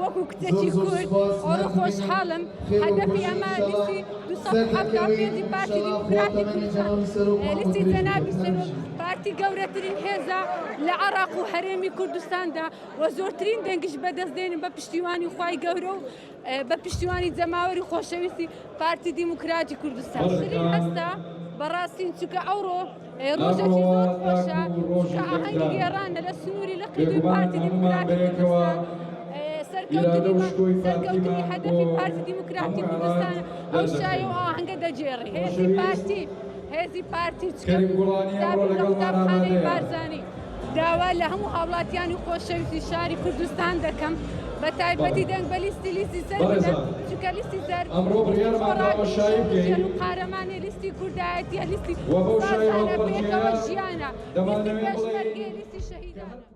وەکو کچێکی کورد ئەوە خۆشحاڵم هەدەفی ئەمە لیستی 275 پارتی دیموکراتی کوردستان لیستی جەنابی سەرۆک پارتی گەورەترین هێزە لە عێراق و هەرێمی کوردستاندا و زۆرترین دەنگش بەدەستدێنن بە پشتیوانی خوای گەورە و بە پشتیوانی جەماوەری خۆشەویستی پارتی دیموکراتی کوردستان شرین هەستە بەڕاستین چونکە ئەوڕۆ ڕۆژێکی زۆر خۆشە چونکە ئاهەنگی گێڕانە لە سنووری لە قیدوی پارتی دیموکراتی کوردستان سەرکەوتنی هەدەفی پارتی دیموکراتی کوردستان ئەو شایە و ئاهەنگە دەجێڕی هێزی پارتی قوتابخانەی بارزانی داوا لە هەموو هاوڵاتیانی خۆشەویستی شاری کوردستان دەکەم بە تایبەتی دەنگ بە لیستی سەر بدەن چونکە لیستی سەر قارەمانی لیستی کوردایەتیە لیستی سازانە پێکەوە ژیانە لیستی پێشمەرگێ لیستی شەهیدانە